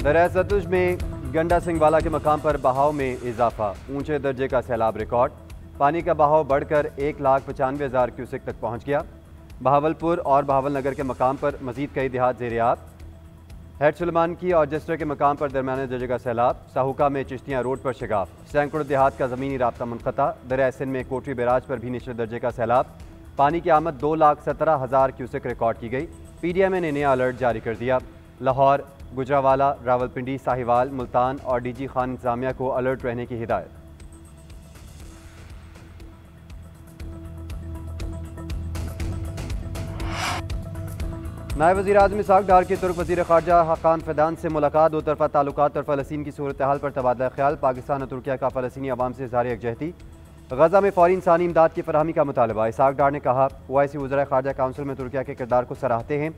दरिया सतलुज में गंडा सिंहवाला के मकाम पर बहाव में इजाफा, ऊंचे दर्जे का सैलाब रिकॉर्ड। पानी का बहाव बढ़कर 1,95,000 क्यूसेक तक पहुंच गया। बहावलपुर और बहावल नगर के मकाम पर मजीद कई देहात ज़ेर-ए-आब। हेड सुलेमान की और जस्टर के मकाम पर दरमियाने दर्जे का सैलाब। साहुका में चिश्तियाँ रोड पर शगाफ, सैकड़ों देहात का ज़मीनी राब्ता मुनक़ता। दरिया सिंध में कोटरी बैराज पर भी निचले दर्जे का सैलाब। पानी की आमद 2,17,000 क्यूसेक रिकॉर्ड की गई। PDM ने नया अलर्ट जारी कर दिया। लाहौर, गुजरावाला, रावलपिंडी, साहिवाल, मुल्तान और DG खान इंतजामिया को अलर्ट रहने की हिदायत। नायब वज़ीर आज़म इसाक डार के तुर्क वज़ीर ख़ारजा हक़ान फ़िदान से मुलाकात। दो तरफ़ा ताल्लुकात और फ़लस्तीन की सूरत हाल पर तबादला ख्याल। पाकिस्तान और तुर्किया का फ़लस्तीनी अवाम से इज़हार यकजहती। गज़ा में फ़ौरी इंसानी इमदाद की फ़राहमी का मुतालबा। इसाक डार ने कहा, OIC वज़ीर ख़ारजा काउंसिल में तुर्किया के किरदार को सराहते हैं।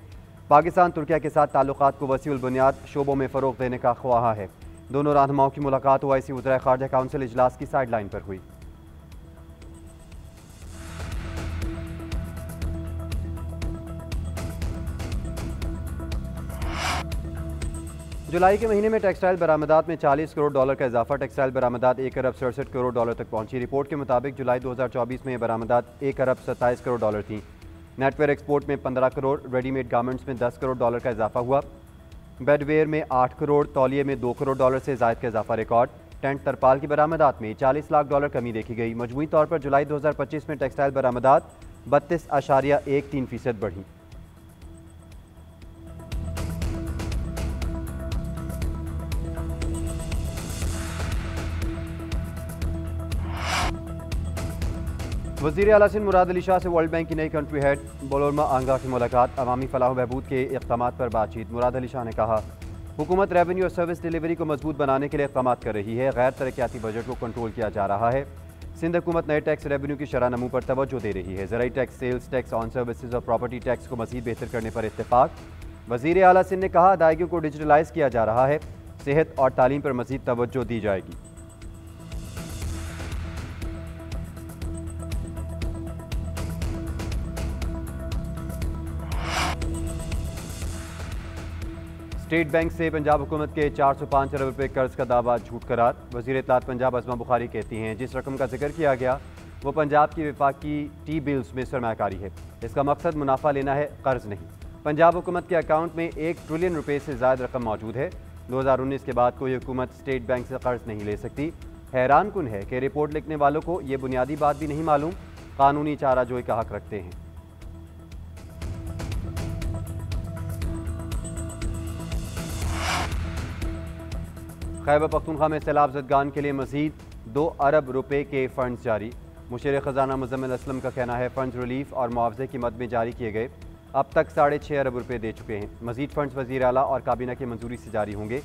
पाकिस्तान तुर्किया के साथ ताल्लुकात को वसीउल बुनियाद शोबों में फ़रोग़ देने का ख्वाहा है। दोनों रहनुमाओं की मुलाकात OIC वज़ीर ख़ारजा काउंसिल इजलास की साइड लाइन पर हुई। जुलाई के महीने में टेक्सटाइल बरामदात में $40 करोड़ का इजाफा। टेक्सटाइल बरामदात 1 अरब 67 करोड़ तक पहुंची। रिपोर्ट के मुताबिक जुलाई 2024 में बरामदात 1 अरब 27 करोड़ थी। नेटवेयर एक्सपोर्ट में 15 करोड़, रेडीमेड गारमेंट्स में $10 करोड़ का इजाफा हुआ। बेडवेयर में 8 करोड़, तौलिए में $2 करोड़ से ज़ायद का इजाफा रिकॉर्ड। टेंट तरपाल की बरामदात में $40 लाख कमी देखी गई। मजमूई तौर पर जुलाई 2025 में टेक्सटाइल बरामदात 32.13% बढ़ी। वज़ीर आला सिंध मुराद अली शाह से वर्ल्ड बैंक की नई कंट्री हेड बोलोरमा आंगा की मुलाकात। अवामी फलाह बहबूद के इक़दामात पर बातचीत। मुराद अली शाह ने कहा, हुकूमत रेवेन्यू और सर्विस डिलीवरी को मजबूत बनाने के लिए इक़दामात कर रही है। गैर तरक्याती बजट को कंट्रोल किया जा रहा है। सिंध हुकूमत नए टैक्स रेवेन्यू की शरह नमू पर तवज्जो दे रही है। ज़राई tax, sales tax on services और प्रॉपर्टी टैक्स को मज़ीद बेहतर करने पर इत्तेफाक। वज़ीर आला सिंध ने कहा, अदायगियों को डिजिटलाइज़ किया जा रहा है। सेहत और तालीम पर मज़ीद तवज्जो दी जाएगी। स्टेट बैंक से पंजाब हुकूमत के 405 अरब रुपये कर्ज का दावा झूठ करार। वज़ीर इत्तलात पंजाब अज़मा बुखारी कहती हैं, जिस रकम का जिक्र किया गया वो पंजाब की वफाकी टी बिल्स में सरमायाकारी है। इसका मकसद मुनाफा लेना है, कर्ज नहीं। पंजाब हुकूमत के अकाउंट में 1 ट्रिलियन रुपये से ज़्यादा रकम मौजूद है। 2019 के बाद कोई हुकूमत स्टेट बैंक से कर्ज नहीं ले सकती। हैरान कुन है कि रिपोर्ट लिखने वालों को ये बुनियादी बात भी नहीं मालूम। कानूनी चाराजोई का हक रखते हैं। खैबर पख्तूनख्वा में सैलाब ज़दगान के लिए मज़ीद 2 अरब रुपये के फ़ंड्स जारी। मुशीर ख़जाना मुज़म्मिल असलम का कहना है, फ़ंड्स रिलीफ और मुआवजे की मद में जारी किए गए। अब तक 6.5 अरब रुपये दे चुके हैं। मज़ीद फ़ंड्स वज़ीर आला और काबीना की मंजूरी से जारी होंगे।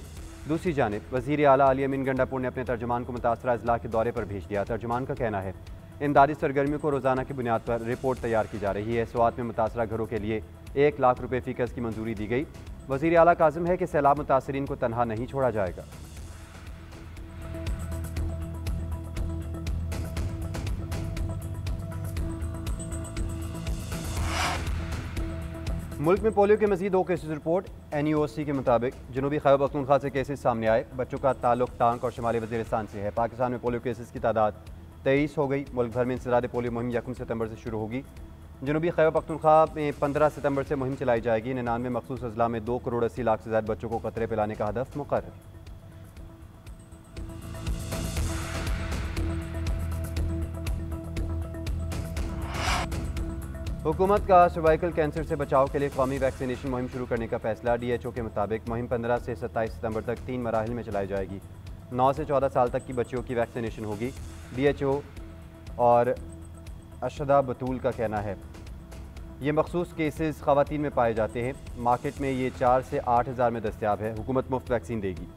दूसरी जानब वज़ीर आला अली अमीन गंडापुर ने अपने तर्जुमान को मुतासरा अजला के दौरे पर भेज दिया। तर्जुमान का कहना है, इमदादी सरगर्मियों को रोज़ाना की बुनियाद पर रिपोर्ट तैयार की जा रही है। स्वात में मुतासरा घरों के लिए 1 लाख रुपये फ़ी गज़ की मंजूरी दी गई। वज़ीर आला का आज़म है कि सैलाब मुतासरीन को तनहा नहीं छोड़ा जाएगा। मुल्क में पोलियो के मज़ीद 2 केसेस रिपोर्ट। NEOC के मुताबिक जनूबी खैबर पख्तूनख्वा से केसेस सामने आए। बच्चों का ताल्लुक टांक और शुमाली वज़ीरिस्तान से है। पाकिस्तान में पोलियो केसेस की तादाद 23 हो गई। मुल्क भर में इंसदाद पोलियो मुहिम 1 सितंबर से शुरू होगी। जनूबी खैबर पख्तूनख्वा में 15 सितंबर से मुहिम चलाई जाएगी। 99 मखसूस अजला में 2 करोड़ 80 लाख से ज़्यादा बच्चों को कतरे पिलाने का हदफ मुकर्रर। हुकूमत का सर्वाइकल कैंसर से बचाव के लिए कौमी वैक्सीनेशन मुहिम शुरू करने का फैसला। DHO के मुताबिक मुहिम 15 से 27 सितंबर तक 3 मराहिल में चलाई जाएगी। 9 से 14 साल तक की बच्चियों की वैक्सीनेशन होगी। DHO और अशदा बतूल का कहना है, ये मखसूस केसेस ख़वातीन में पाए जाते हैं। मार्केट में ये 4 से 8 हज़ार में दस्तयाब है। हुकूमत मुफ्त वैक्सीन देगी।